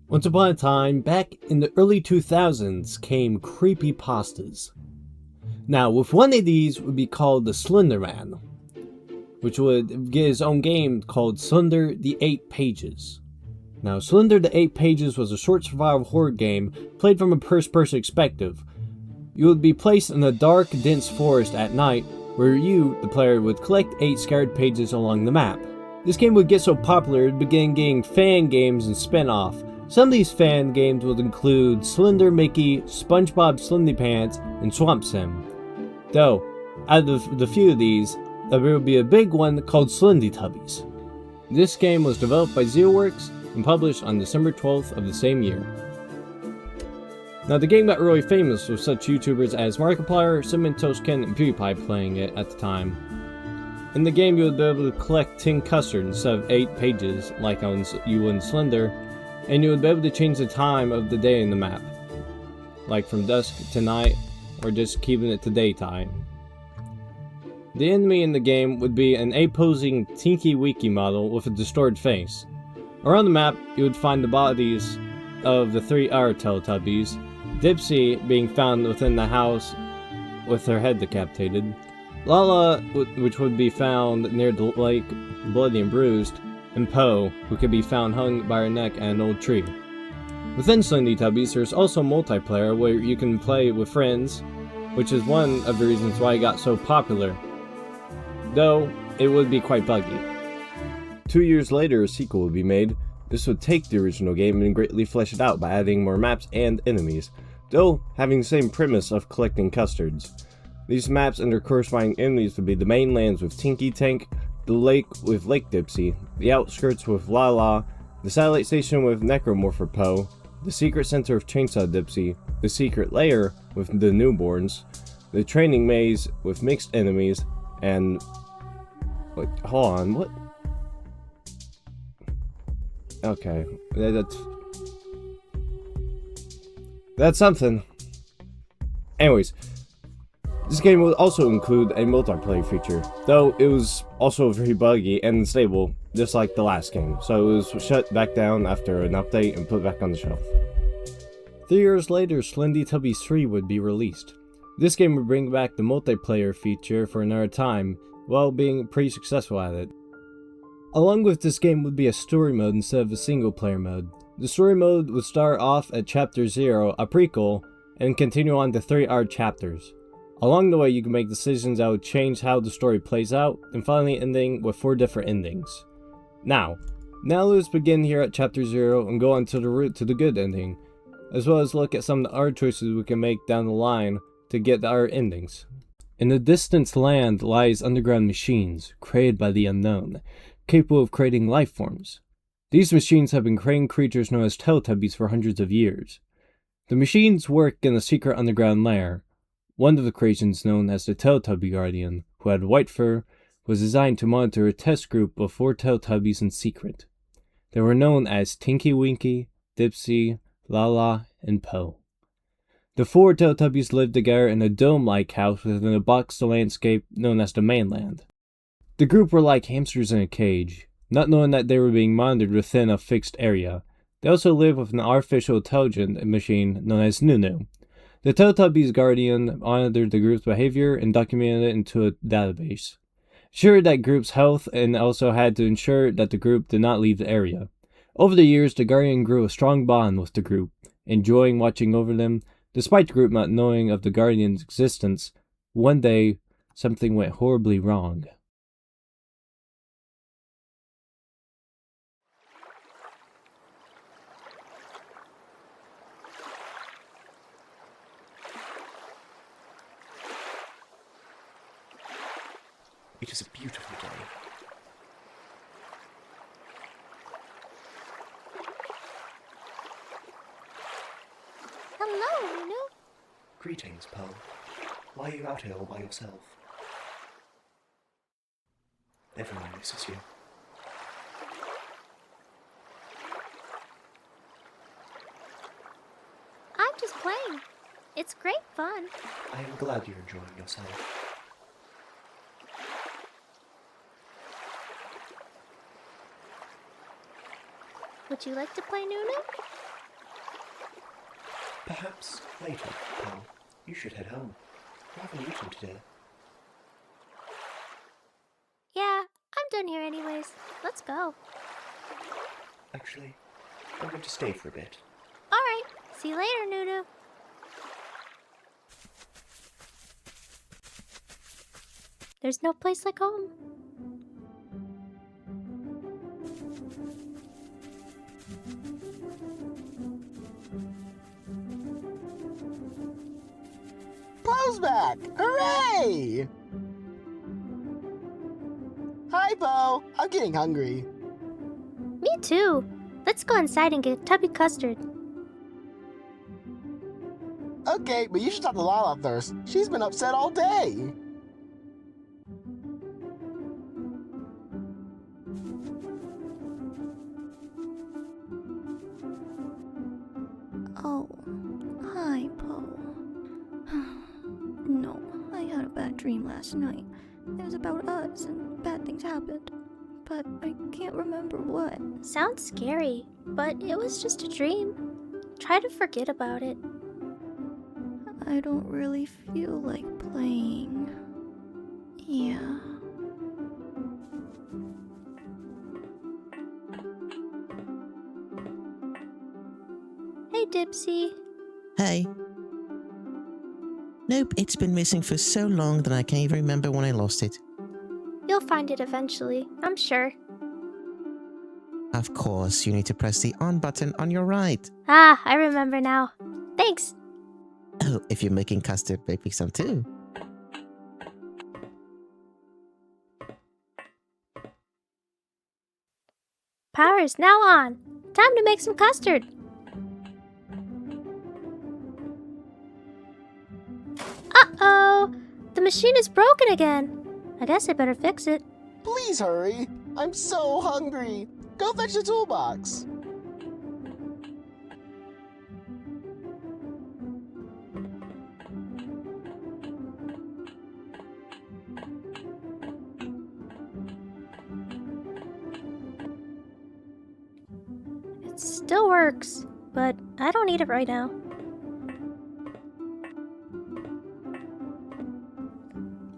Once upon a time, back in the early 2000s, came creepypastas. Now, with one of these would be called the Slender Man, which would get his own game called Slender the 8 Pages. Now, Slender the 8 Pages was a short survival horror game played from a first-person perspective. You would be placed in a dark, dense forest at night, where you, the player, would collect 8 scattered pages along the map. This game would get so popular it began getting fan games and spin-off. Some of these fan games would include Slender Mickey, SpongeBob SlendyPants, and Swamp Sim. Though, out of the few of these, there will be a big one called Slendytubbies. This game was developed by ZeroWorks and published on December 12th of the same year. Now, the game got really famous with such YouTubers as Markiplier, CinemaToastKen, and PewDiePie playing it at the time. In the game, you would be able to collect 10 custard instead of 8 pages like you would in Slender, and you would be able to change the time of the day in the map, like from dusk to night, or just keeping it to daytime. The enemy in the game would be an ape-posing Tinky Winky model with a distorted face. Around the map, you would find the bodies of the 3 other Teletubbies, Dipsy being found within the house with her head decapitated, Laa-Laa, which would be found near the lake, bloody and bruised, and Po, who could be found hung by her neck at an old tree. Within Slendytubbies, there's also multiplayer where you can play with friends, which is one of the reasons why it got so popular, though it would be quite buggy. 2 years later, a sequel would be made. This would take the original game and greatly flesh it out by adding more maps and enemies, though having the same premise of collecting custards. These maps and their corresponding enemies would be the main lands with Tinky Tank, the lake with Lake Dipsy, the outskirts with Laa-Laa, the satellite station with Necromorpher Po, the secret center of Chainsaw Dipsy, the secret lair with the newborns, the training maze with mixed enemies, and... wait, hold on, what? Okay, that's something. Anyways, this game will also include a multiplayer feature, though it was also very buggy and unstable, just like the last game, so it was shut back down after an update and put back on the shelf. 3 years later, Slendytubbies 3 would be released. This game would bring back the multiplayer feature for another time, while being pretty successful at it. Along with this game would be a story mode instead of a single player mode. The story mode would start off at Chapter 0, a prequel, and continue on to 3 other chapters. Along the way, you can make decisions that would change how the story plays out, and finally ending with 4 different endings. Now let's begin here at Chapter 0 and go on to the route to the good ending, as well as look at some of the other choices we can make down the line to get our endings. In the distant land lies underground machines, created by the unknown, capable of creating life forms. These machines have been creating creatures known as Teletubbies for hundreds of years. The machines work in a secret underground lair. One of the creations, known as the Teletubby Guardian, who had white fur, was designed to monitor a test group of 4 Teletubbies in secret. They were known as Tinky Winky, Dipsy, Laa-Laa, and Po. The 4 Teletubbies lived together in a dome-like house within a boxed landscape known as the mainland. The group were like hamsters in a cage, not knowing that they were being monitored within a fixed area. They also lived with an artificial intelligence machine known as Noo-noo. The Teletubbies Guardian monitored the group's behavior and documented it into a database. Ensured that group's health and also had to ensure that the group did not leave the area. Over the years, the Guardian grew a strong bond with the group, enjoying watching over them. Despite the group not knowing of the Guardian's existence, one day, something went horribly wrong. It is a beautiful day. Hello, Noo-noo. Greetings, Po. Why are you out here all by yourself? Everyone misses you. I'm just playing. It's great fun. I am glad you're enjoying yourself. Would you like to play Noo-noo? Perhaps later, pal. You should head home. You haven't eaten today. Yeah, I'm done here anyways. Let's go. Actually, I'm going to stay for a bit. Alright, see you later, Noo-noo. There's no place like home. Po's back! Hooray! Hi, Po. I'm getting hungry. Me too. Let's go inside and get tubby custard. Okay, but you should talk to Laa-Laa first. She's been upset all day. Oh, hi, Po. No, I had a bad dream last night. It was about us and bad things happened. But I can't remember what. Sounds scary, but it was just a dream. Try to forget about it. I don't really feel like playing. Yeah. Hey, Dipsy. Hey. Nope, it's been missing for so long that I can't even remember when I lost it. You'll find it eventually, I'm sure. Of course, you need to press the on button on your right. Ah, I remember now. Thanks. Oh, if you're making custard, make me some too. Power is now on. Time to make some custard. Uh-oh! The machine is broken again. I guess I better fix it. Please hurry. I'm so hungry. Go fetch the toolbox. It still works, but I don't need it right now.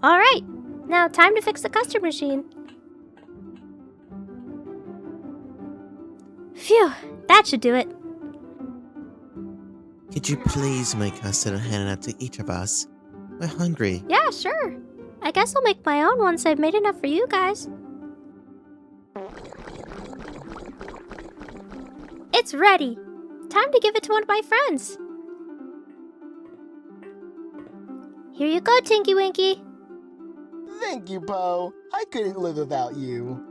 Alright, now time to fix the custard machine. Phew, that should do it. Could you please make custard and hand it out to each of us? We're hungry. Yeah, sure. I guess I'll make my own once I've made enough for you guys. It's ready. Time to give it to one of my friends. Here you go, Tinky Winky. Thank you, Po. I couldn't live without you.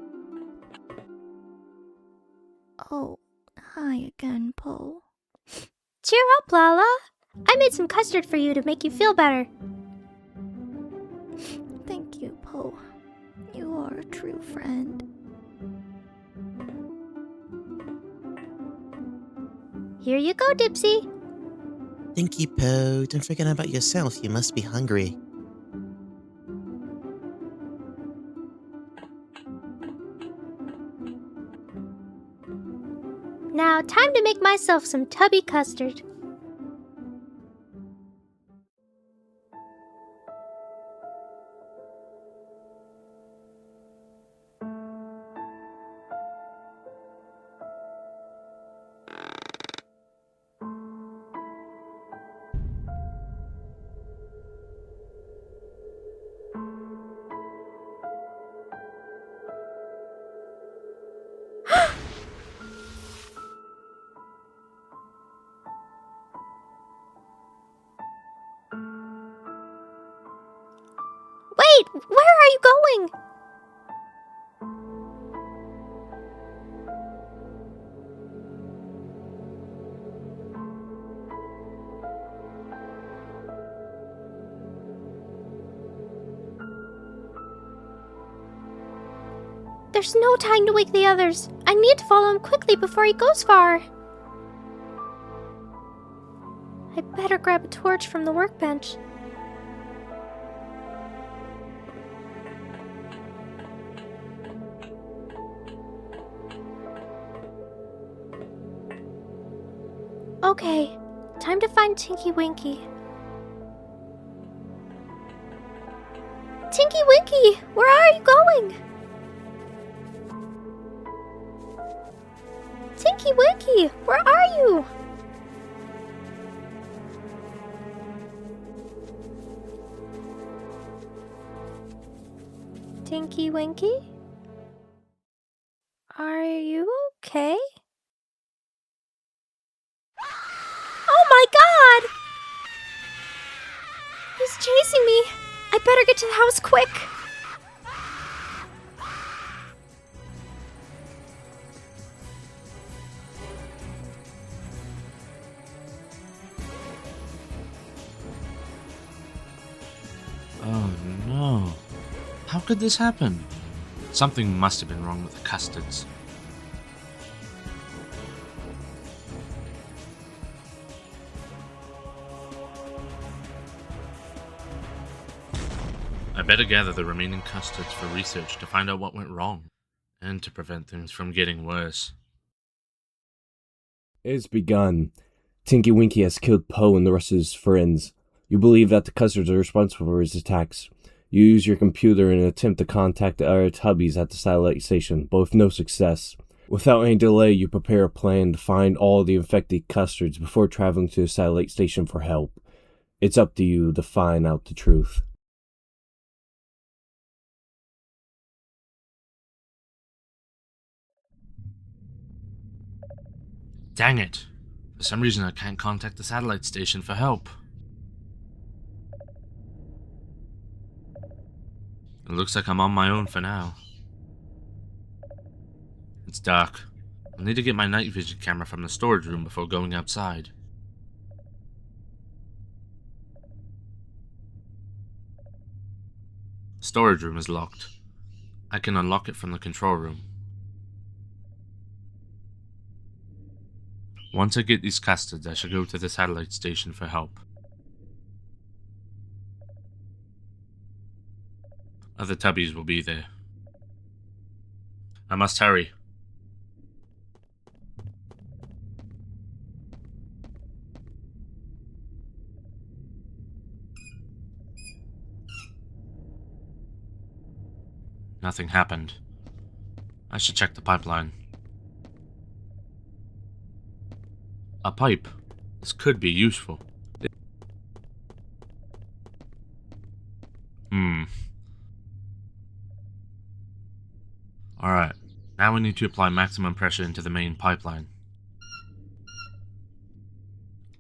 Oh, hi again, Po. Cheer up, Laa-Laa. I made some custard for you to make you feel better. Thank you, Po. You are a true friend. Here you go, Dipsy. Thank you, Po. Don't forget about yourself. You must be hungry. Now, time to make myself some tubby custard. Wait, where are you going? There's no time to wake the others. I need to follow him quickly before he goes far. I better grab a torch from the workbench. Okay, Time to find Tinky Winky. Tinky Winky, where are you going? Tinky Winky, where are you? Tinky Winky? Are you okay? Oh my god! He's chasing me! I better get to the house quick! Oh no. How could this happen? Something must have been wrong with the custards. I better gather the remaining custards for research to find out what went wrong, and to prevent things from getting worse. It's begun. Tinky Winky has killed Poe and the rest of his friends. You believe that the custards are responsible for his attacks. You use your computer in an attempt to contact the other Tubbies at the satellite station, but with no success. Without any delay, you prepare a plan to find all the infected custards before traveling to the satellite station for help. It's up to you to find out the truth. Dang it! For some reason I can't contact the satellite station for help. It looks like I'm on my own for now. It's dark. I'll need to get my night vision camera from the storage room before going outside. Storage room is locked. I can unlock it from the control room. Once I get these custards, I shall go to the satellite station for help. Other Tubbies will be there. I must hurry. Nothing happened. I should check the pipeline. A pipe. This could be useful. Alright, now we need to apply maximum pressure into the main pipeline.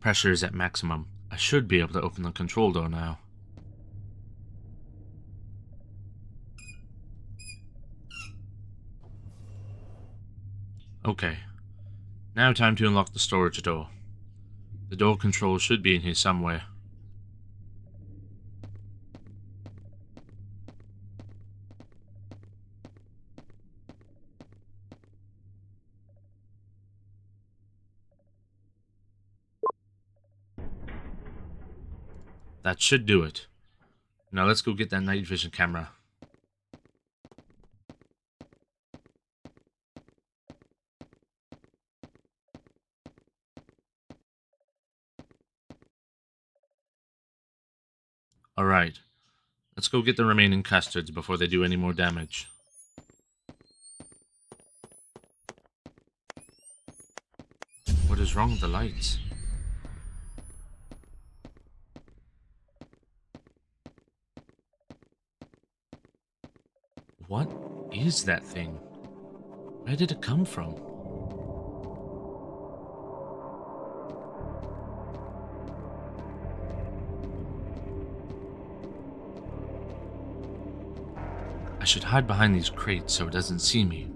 Pressure is at maximum. I should be able to open the control door now. Okay, now time to unlock the storage door. The door control should be in here somewhere. That should do it. Now let's go get that night vision camera. Alright, let's go get the remaining custards before they do any more damage. What is wrong with the lights? What is that thing? Where did it come from? I should hide behind these crates so it doesn't see me.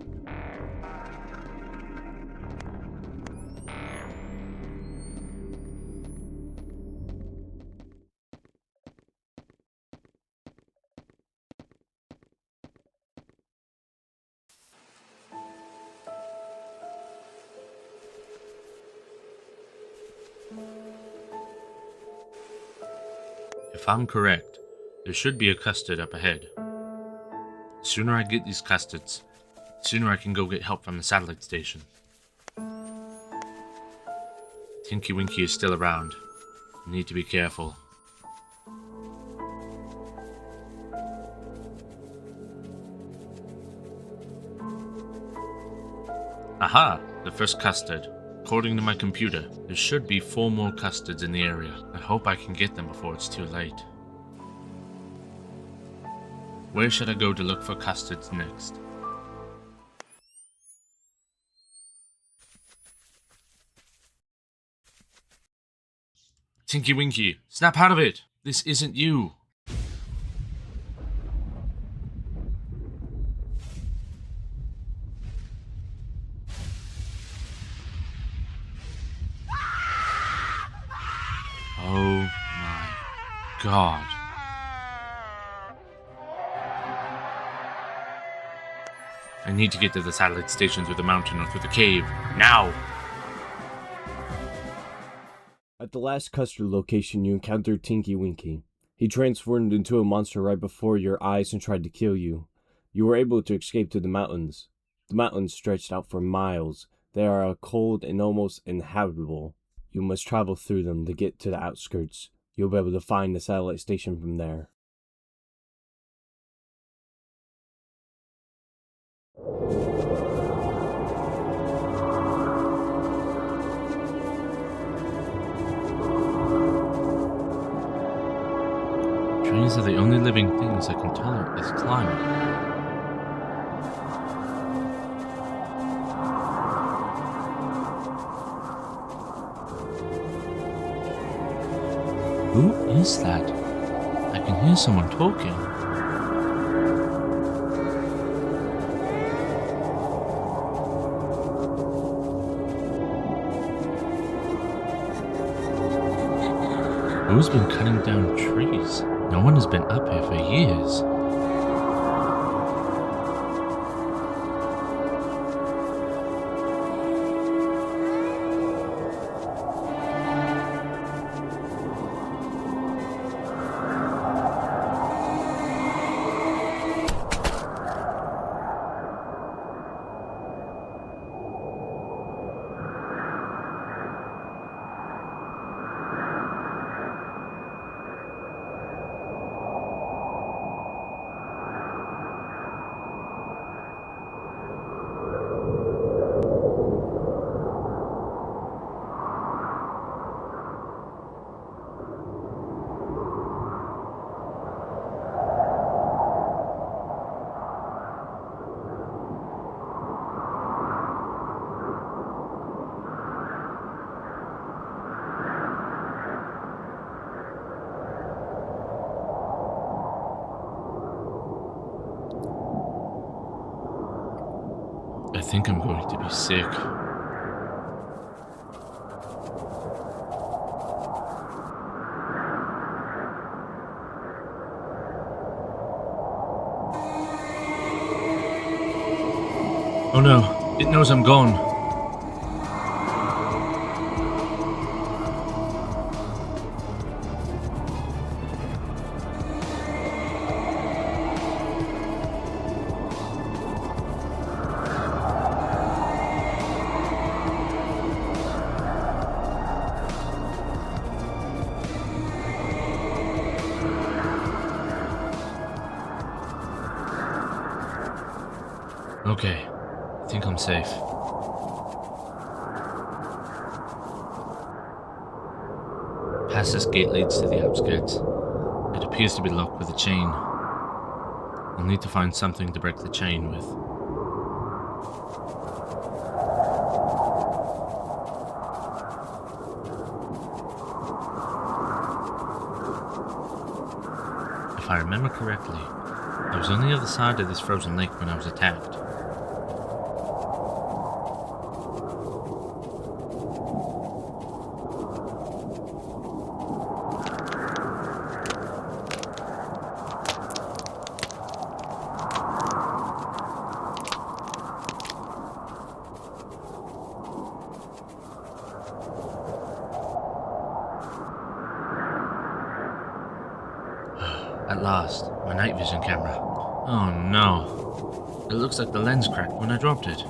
If I'm correct, there should be a custard up ahead. The sooner I get these custards, the sooner I can go get help from the satellite station. Tinky Winky is still around. I need to be careful. Aha! The first custard. According to my computer, there should be 4 more custards in the area. I hope I can get them before it's too late. Where should I go to look for custards next? Tinky Winky, snap out of it! This isn't you! Oh my god. I need to get to the satellite station through the mountain or through the cave. Now! At the last custard location, you encountered Tinky Winky. He transformed into a monster right before your eyes and tried to kill you. You were able to escape to the mountains. The mountains stretched out for miles. They are cold and almost inhabitable. You must travel through them to get to the outskirts. You'll be able to find the satellite station from there. Trains are the only living things that can tolerate this climate. Who is that? I can hear someone talking. Who's been cutting down trees? No one has been up here for years. I think I'm going to be sick. Oh no, it knows I'm gone. Okay, I think I'm safe. Past this gate leads to the outskirts. It appears to be locked with a chain. I'll need to find something to break the chain with. If I remember correctly, I was on the other side of this frozen lake when I was attacked. At last, my night vision camera. Oh no. It looks like the lens cracked when I dropped it.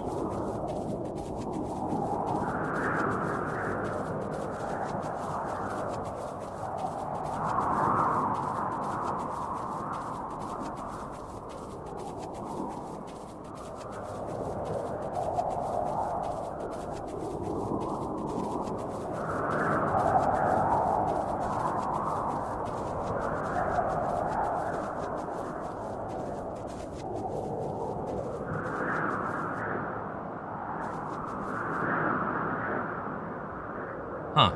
Huh,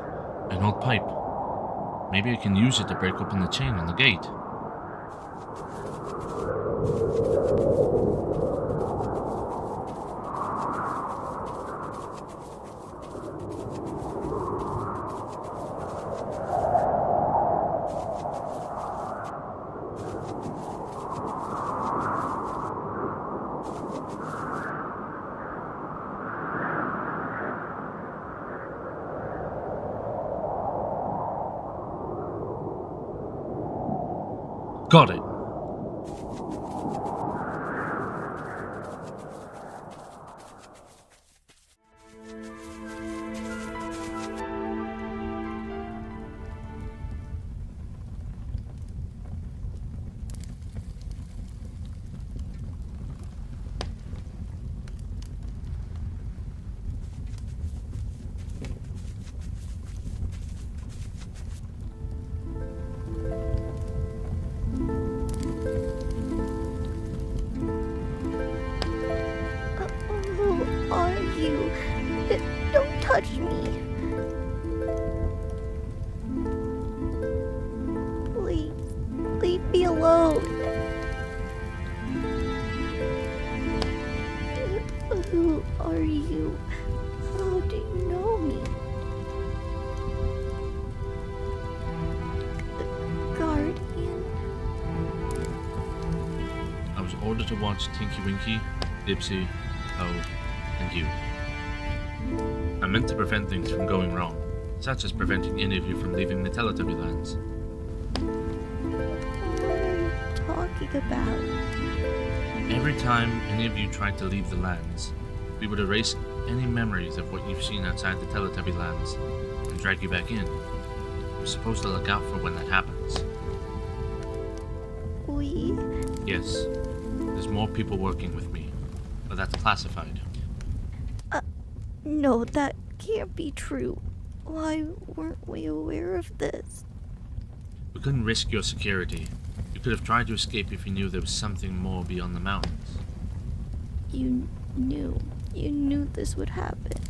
an old pipe. Maybe I can use it to break open the chain on the gate. Got it. Who are you? Don't touch me. Please, leave me alone. Who are you? How do you know me? Guardian? I was ordered to watch Tinky Winky, Dipsy, Foad, and you. I meant to prevent things from going wrong, such as preventing any of you from leaving the Teletubby lands. What are you talking about? Every time any of you tried to leave the lands, we would erase any memories of what you've seen outside the Teletubby lands and drag you back in. You're supposed to look out for when that happens. We? Yes, there's more people working with me, but that's classified. No, that can't be true. Why weren't we aware of this? We couldn't risk your security. You could have tried to escape if you knew there was something more beyond the mountains. You knew this would happen.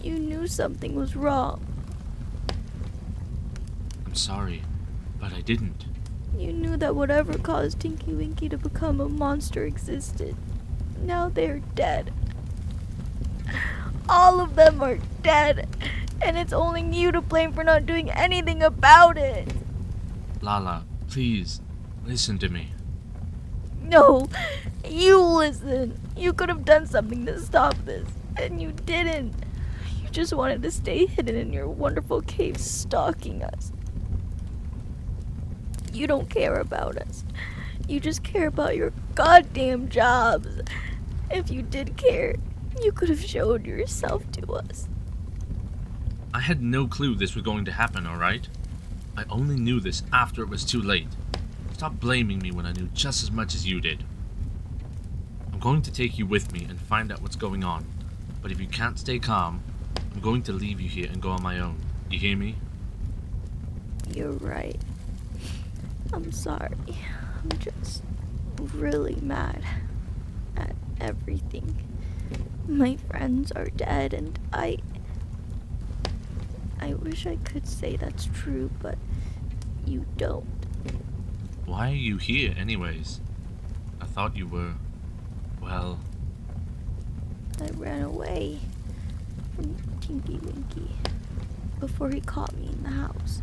You knew something was wrong. I'm sorry, but I didn't. You knew that whatever caused Tinky Winky to become a monster existed. Now they're dead. All of them are dead, and it's only you to blame for not doing anything about it. Laa-Laa, please, listen to me. No, you listen. You could have done something to stop this, and you didn't. You just wanted to stay hidden in your wonderful cave stalking us. You don't care about us. You just care about your goddamn jobs. If you did care, you could have showed yourself to us. I had no clue this was going to happen, alright? I only knew this after it was too late. Stop blaming me when I knew just as much as you did. I'm going to take you with me and find out what's going on. But if you can't stay calm, I'm going to leave you here and go on my own. You hear me? You're right. I'm sorry. I'm just really mad at everything. My friends are dead, and I wish I could say that's true, but you don't. Why are you here anyways? I thought you were, well... I ran away from Tinky Winky before he caught me in the house.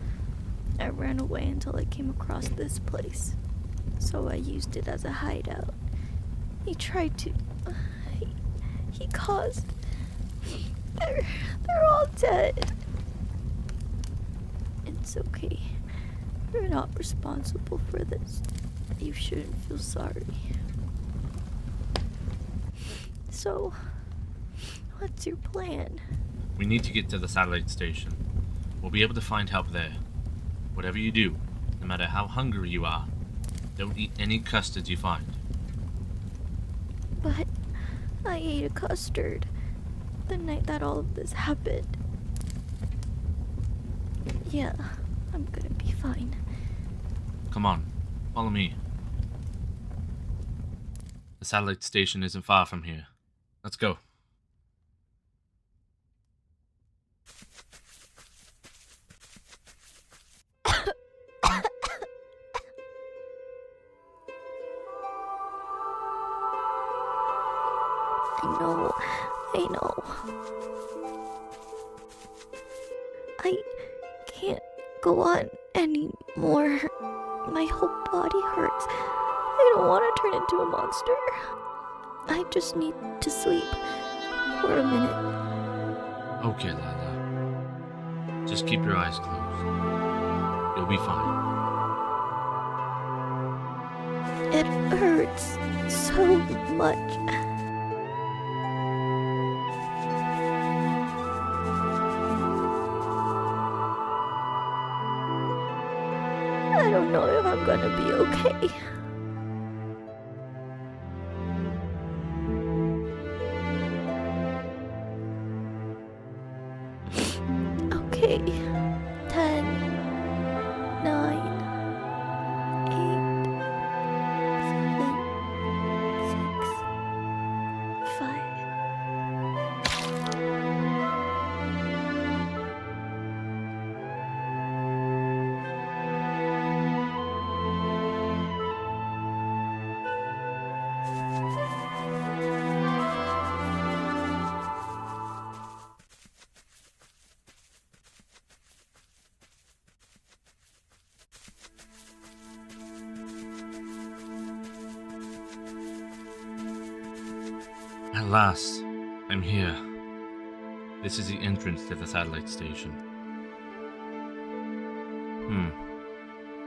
I ran away until I came across this place, so I used it as a hideout. He tried to... He caused... They're all dead. It's okay. You're not responsible for this. You shouldn't feel sorry. So, what's your plan? We need to get to the satellite station. We'll be able to find help there. Whatever you do, no matter how hungry you are, don't eat any custards you find. But I ate a custard the night that all of this happened. Yeah, I'm gonna be fine. Come on, follow me. The satellite station isn't far from here. Let's go. know. I know. I can't go on anymore. My whole body hurts. I don't want to turn into a monster. I just need to sleep for a minute. Okay, Laa-Laa. Just keep your eyes closed. You'll be fine. It hurts so much. I don't know if I'm gonna be okay. Okay. 10, 9, 8, 7, 6, 5. At last, I'm here. This is the entrance to the satellite station.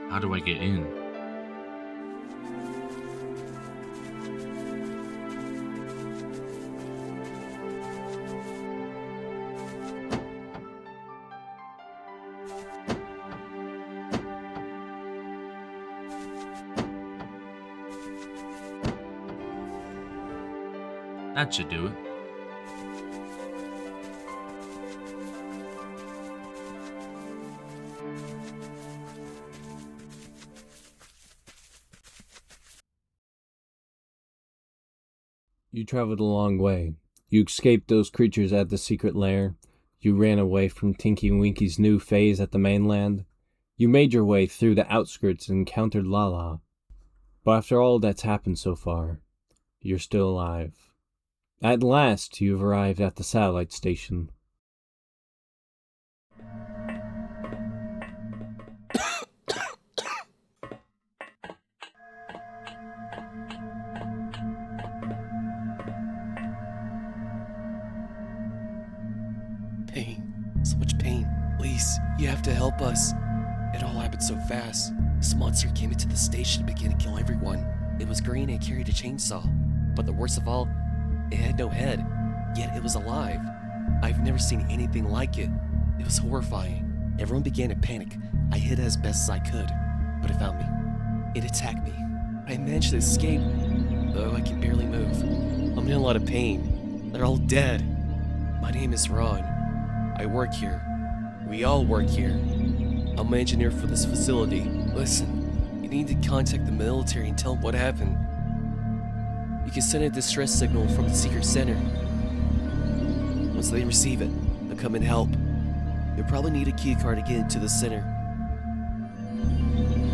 How do I get in? That should do it. You traveled a long way. You escaped those creatures at the secret lair. You ran away from Tinky Winky's new phase at the mainland. You made your way through the outskirts and encountered Laa-Laa. But after all that's happened so far, you're still alive. At last, you've arrived at the satellite station. Pain. So much pain. Please, you have to help us. It all happened so fast. This monster came into the station and began to kill everyone. It was green and carried a chainsaw. But the worst of all, it had no head, yet it was alive. I've never seen anything like it. It was horrifying. Everyone began to panic. I hid as best as I could, but it found me. It attacked me. I managed to escape, though I can barely move. I'm in a lot of pain. They're all dead. My name is Ron. I work here. We all work here. I'm an engineer for this facility. Listen, you need to contact the military and tell them what happened. You can send a distress signal from the secret center. Once they receive it, they'll come and help. You'll probably need a key card to get into the center.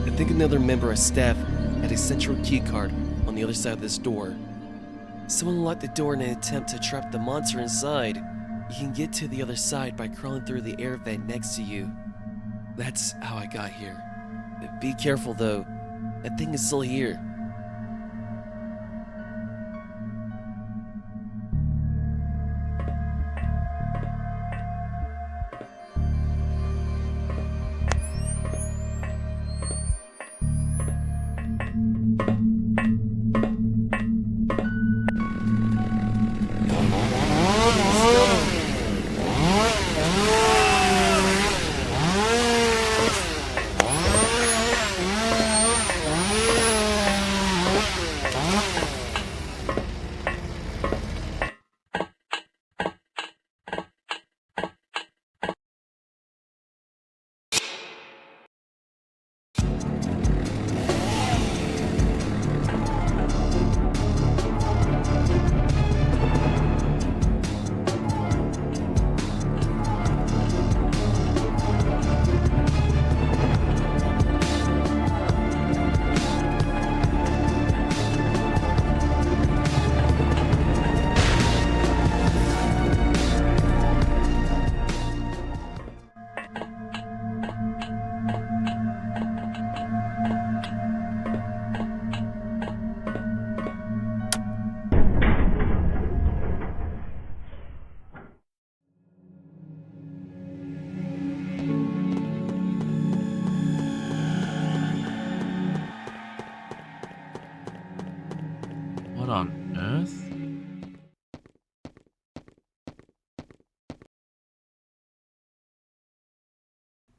I think another member of staff had a central key card on the other side of this door. Someone locked the door in an attempt to trap the monster inside. You can get to the other side by crawling through the air vent next to you. That's how I got here. Be careful though, that thing is still here.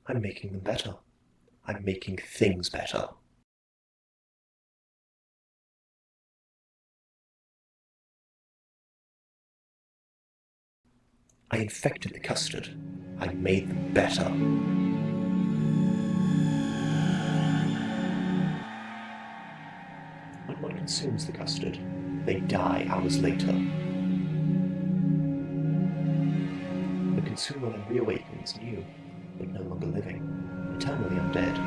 I'm making them better. I'm making things better. I infected the custard. I made them better. When one consumes the custard, they die hours later. The consumer then reawakens new, but no longer living, eternally undead.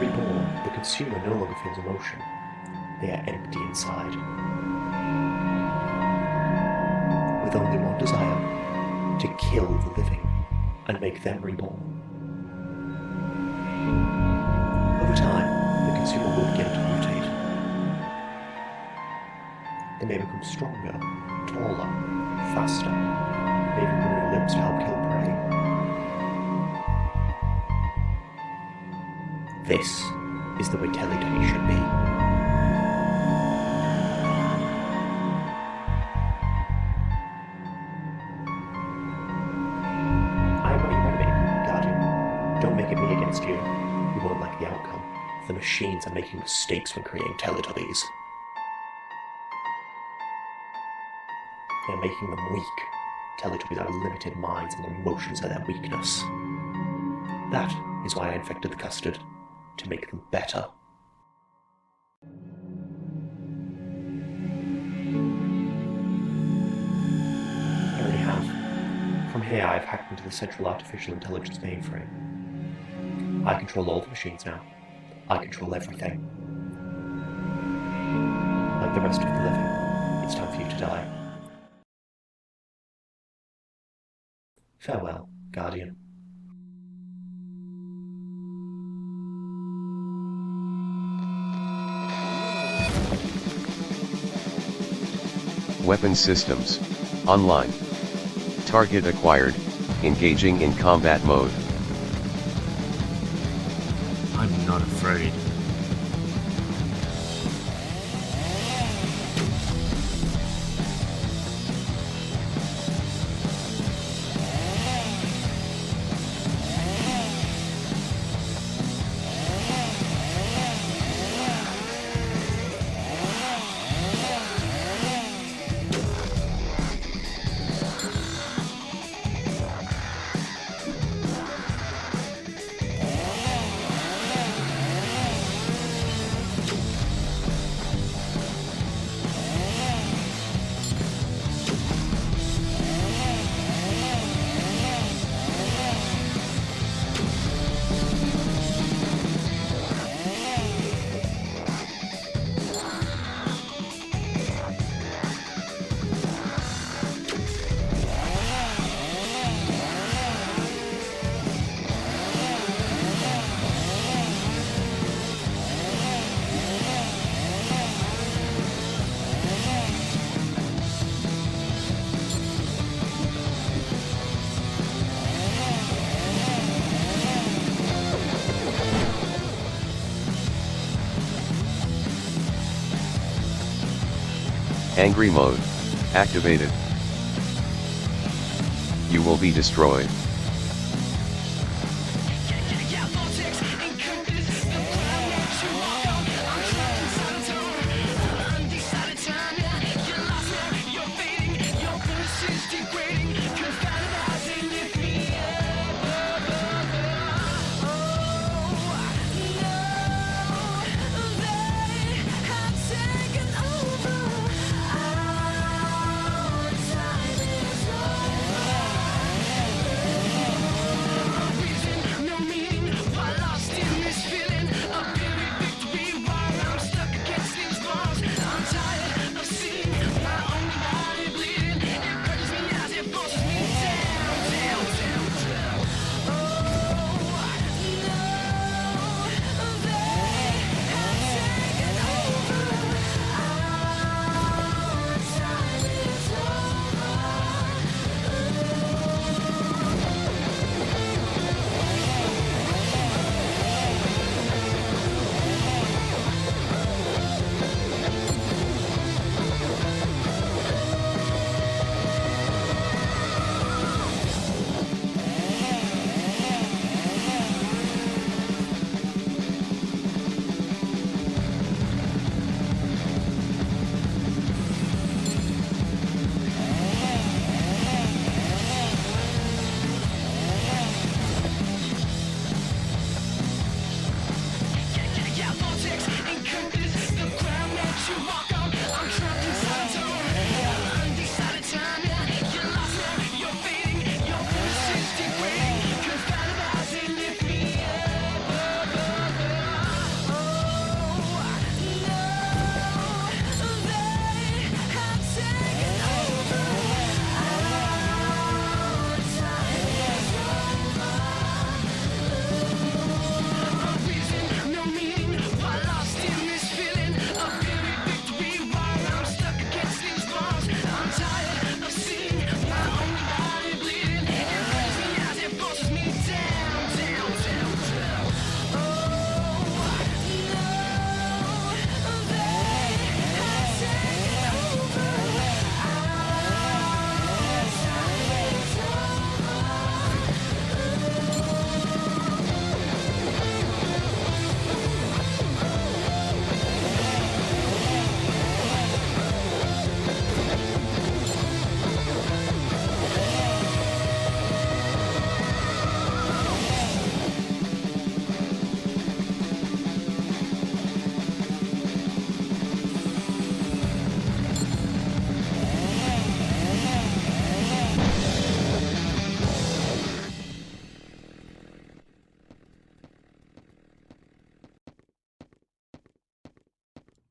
Reborn, the consumer no longer feels emotion. They are empty inside. With only one desire, to kill the living and make them reborn. Over time, the consumer will begin to mutate. They may become stronger, taller, faster, may even grow new limbs to help kill prey. This is the way Teletubbies should be. You. You won't like the outcome. The machines are making mistakes when creating Teletubbies. They're making them weak. Teletubbies have limited minds and their emotions are their weakness. That is why I infected the custard. To make them better. I already have. From here I've hacked into the Central Artificial Intelligence mainframe. I control all the machines now. I control everything. Like the rest of the living, it's time for you to die. Farewell, Guardian. Weapon systems. Online. Target acquired. Engaging in combat mode. I'm not afraid. Angry mode. Activated. You will be destroyed.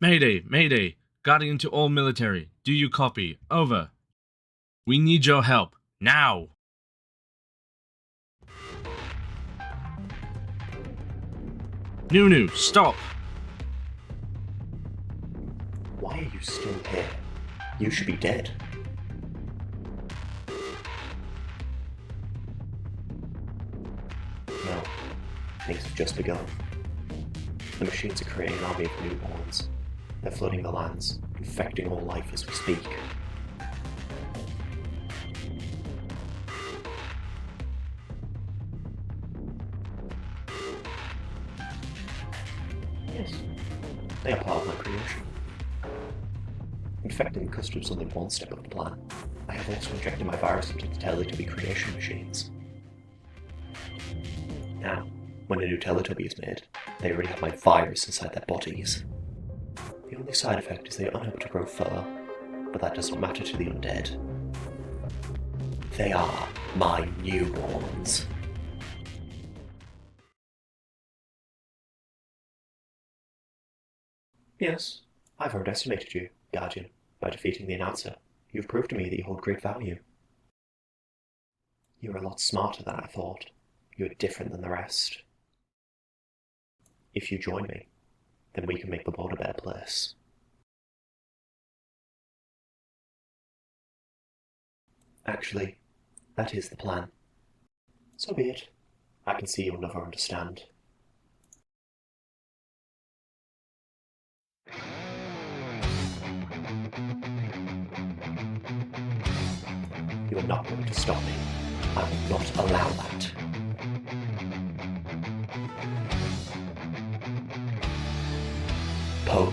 Mayday, mayday. Guardian to all military. Do you copy? Over. We need your help. Now! Noo-noo, stop! Why are you still here? You should be dead. No, things have just begun. The machines are creating an army of newborns. They're flooding the lands, infecting all life as we speak. Yes, they are part of my creation. Infecting the custard was only one step of the plan. I have also injected my virus into the Teletubby creation machines. Now, when a new Teletubby is made, they already have my virus inside their bodies. The only side effect is they are unable to grow fur, but that doesn't matter to the undead. They are my newborns. Yes, I've underestimated you, Guardian. By defeating the announcer, you've proved to me that you hold great value. You're a lot smarter than I thought. You're different than the rest. If you join me, then we can make the world a better place. Actually, that is the plan. So be it. I can see you'll never understand. You are not going to stop me. I will not allow that. Poe.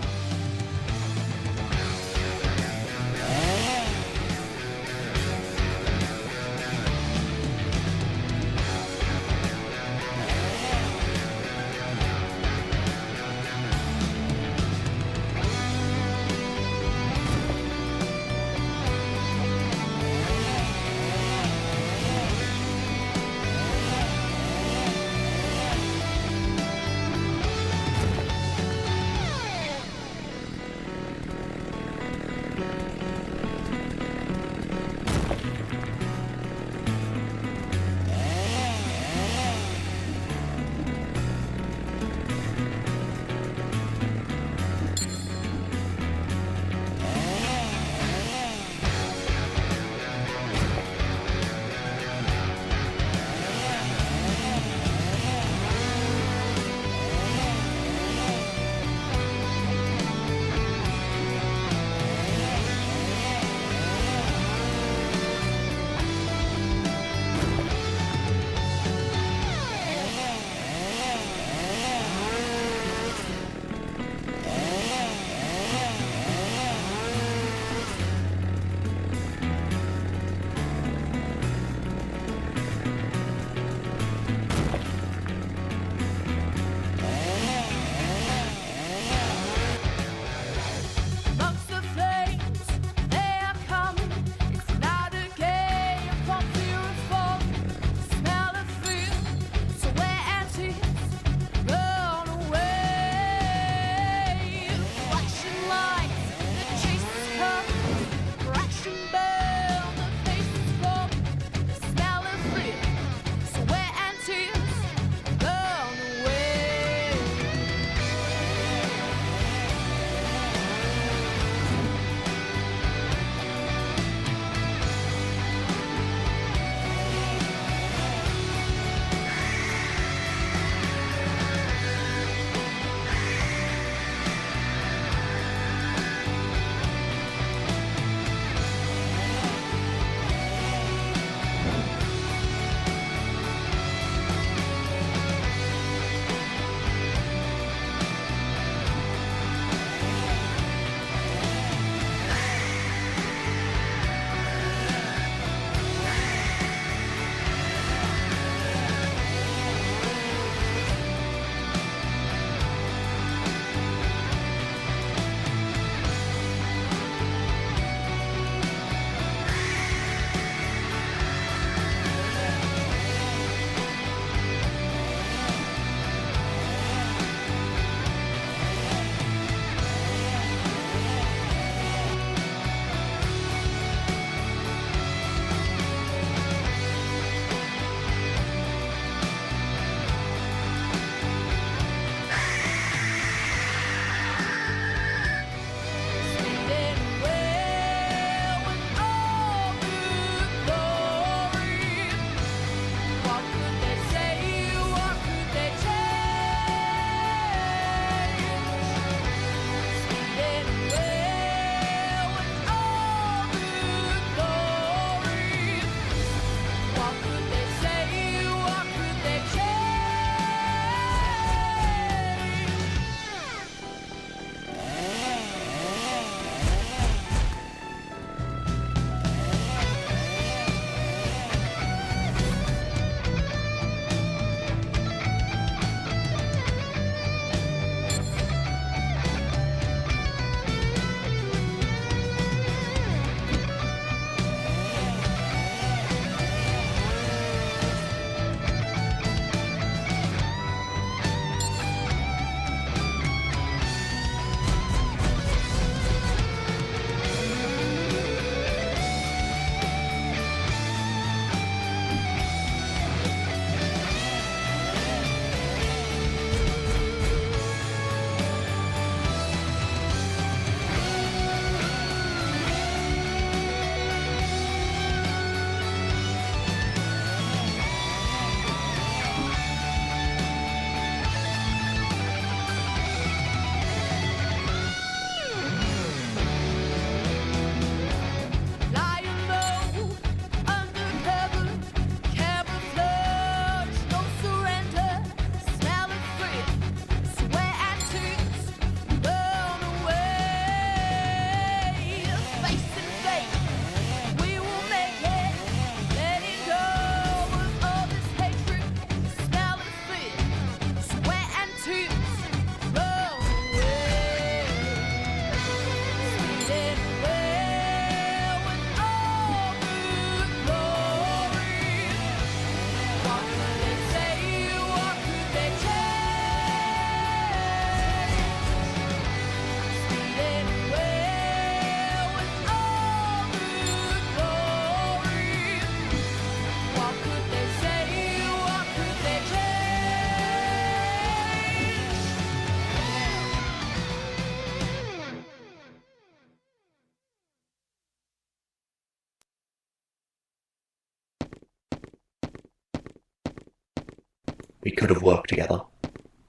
We could have worked together.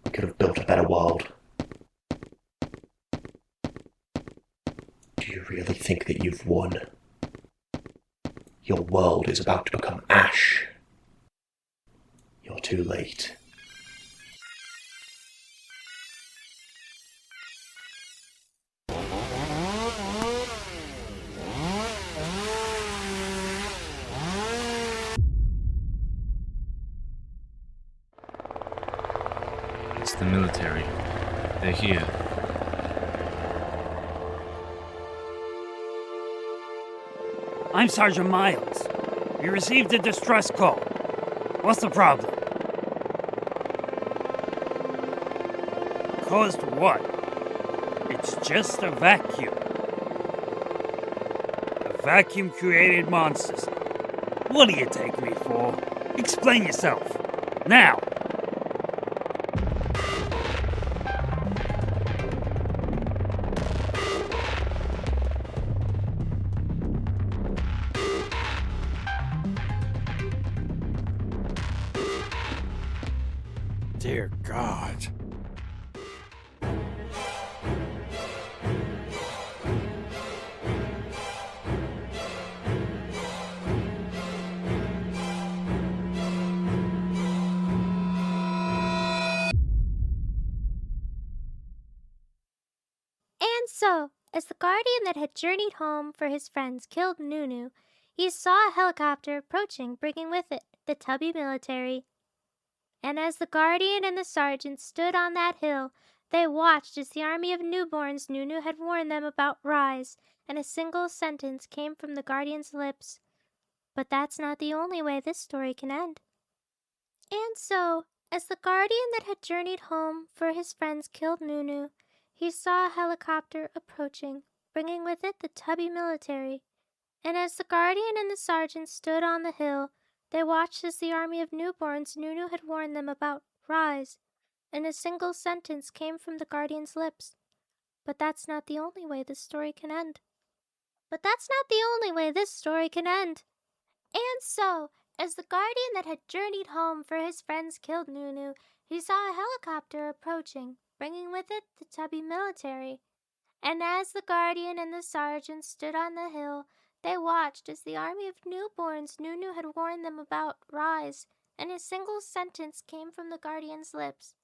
We could have built a better world. Do you really think that you've won? Your world is about to become ash. You're too late. It's the military. They're here. I'm Sergeant Miles. We received a distress call. What's the problem? Caused what? It's just a vacuum. A vacuum created monsters. What do you take me for? Explain yourself. Now! Dear God. And so, as the guardian that had journeyed home for his friends killed Noo-noo, he saw a helicopter approaching, bringing with it the Tubby military. And as the guardian and the sergeant stood on that hill, they watched as the army of newborns Noo-noo had warned them about rise, and a single sentence came from the guardian's lips. But that's not the only way this story can end. And so, as the guardian that had journeyed home for his friends killed Noo-noo, he saw a helicopter approaching, bringing with it the Tubby military. And as the guardian and the sergeant stood on the hill, they watched as the army of newborns Noo-noo had warned them about rise, and a single sentence came from the guardian's lips. But that's not the only way this story can end. But that's not the only way this story can end. And so, as the guardian that had journeyed home for his friends killed Noo-noo, he saw a helicopter approaching, bringing with it the Tubby military. And as the guardian and the sergeant stood on the hill, they watched as the army of newborns Noo-noo had warned them about rise, and a single sentence came from the guardian's lips.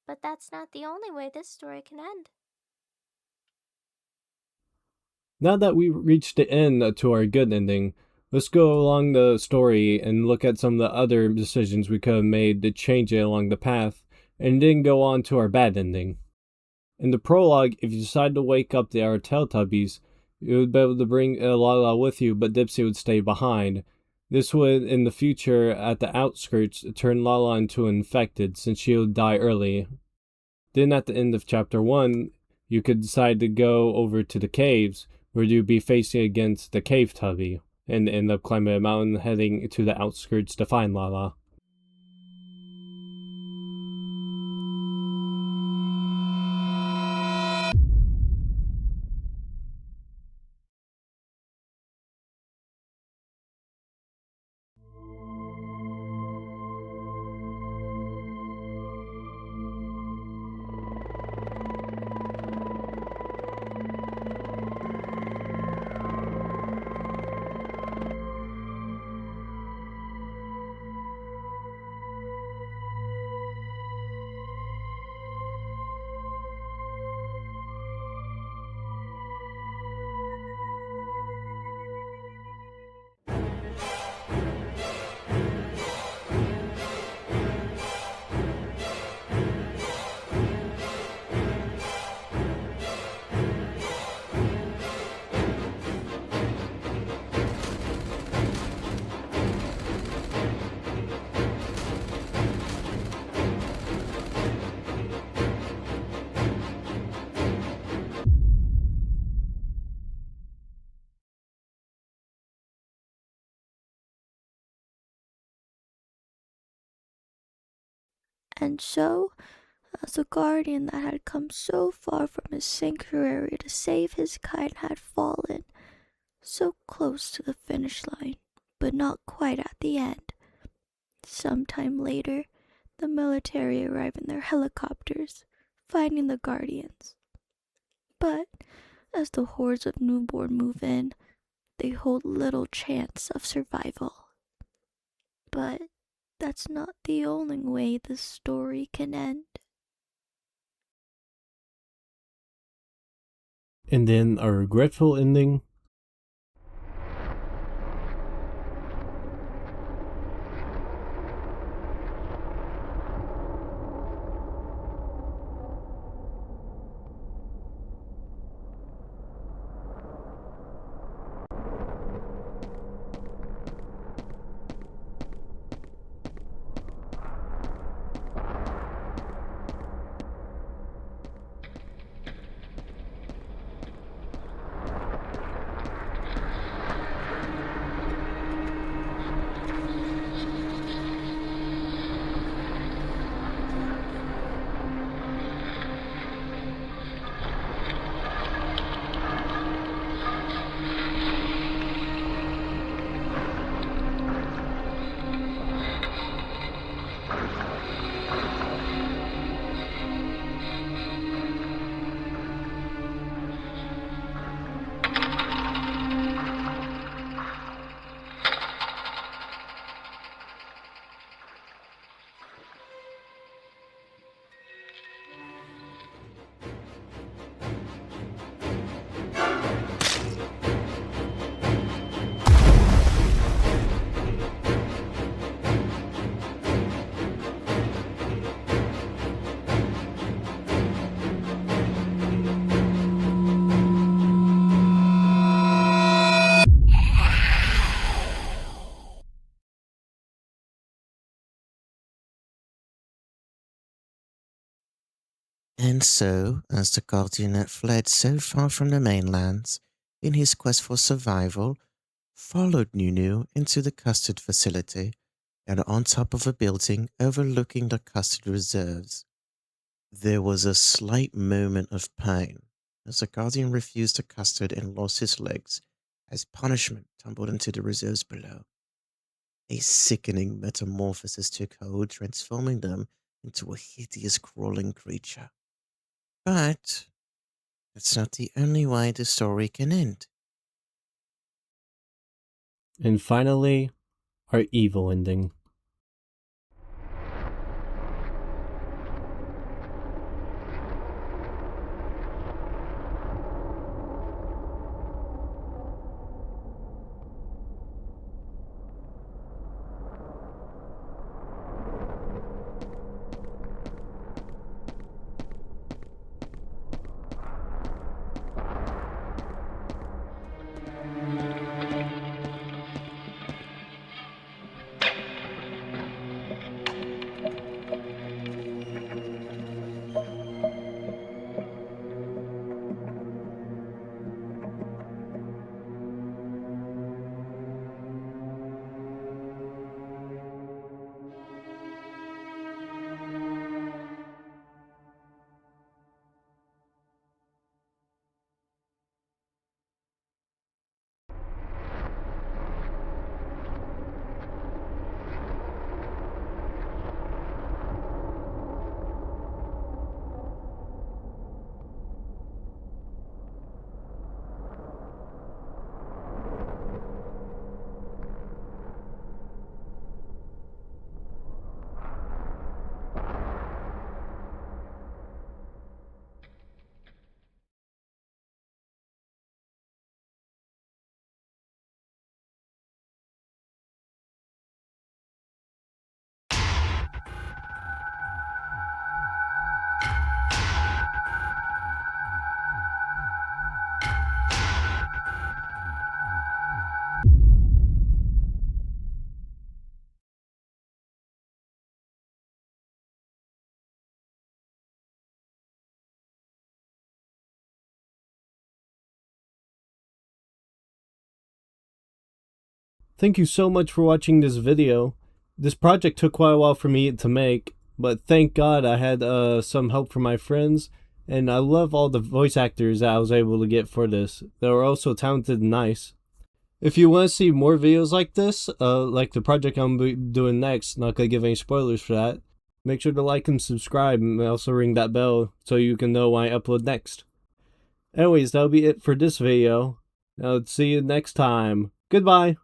But that's not the only way this story can end. Now that we reached the end to our good ending, let's go along the story and look at some of the other decisions we could have made to change it along the path, and then go on to our bad ending. In the prologue, if you decide to wake up the Teletubbies, you would be able to bring Laa-Laa with you, but Dipsy would stay behind. This would, in the future, at the outskirts, turn Laa-Laa into an infected, since she would die early. Then at the end of Chapter 1, you could decide to go over to the caves, where you'd be facing against the Cave Tubby, and end up climbing a mountain heading to the outskirts to find Laa-Laa. And so, as a guardian that had come so far from his sanctuary to save his kind had fallen, so close to the finish line, but not quite at the end. Sometime later, The military arrive in their helicopters, finding the Guardians. But as the hordes of newborn move in, they hold little chance of survival. But that's not the only way the story can end. And then a regretful ending. And so, as the Guardian had fled so far from the mainland, in his quest for survival, followed Noo-noo into the custard facility and on top of a building overlooking the custard reserves. There was a slight moment of pain as the Guardian refused the custard and lost his legs as punishment tumbled into the reserves below. A sickening metamorphosis took hold, transforming them into a hideous crawling creature. But that's not the only way the story can end. And finally, our evil ending. Thank you so much for watching this video. This project took quite a while for me to make, but thank God I had some help from my friends, and I love all the voice actors that I was able to get for this. They were also talented and nice. If you want to see more videos like this, like the project I'm doing next, not going to give any spoilers for that, Make sure to like and subscribe, and also ring that bell so you can know when I upload next. Anyways, that'll be it for this video. I'll see you next time. Goodbye!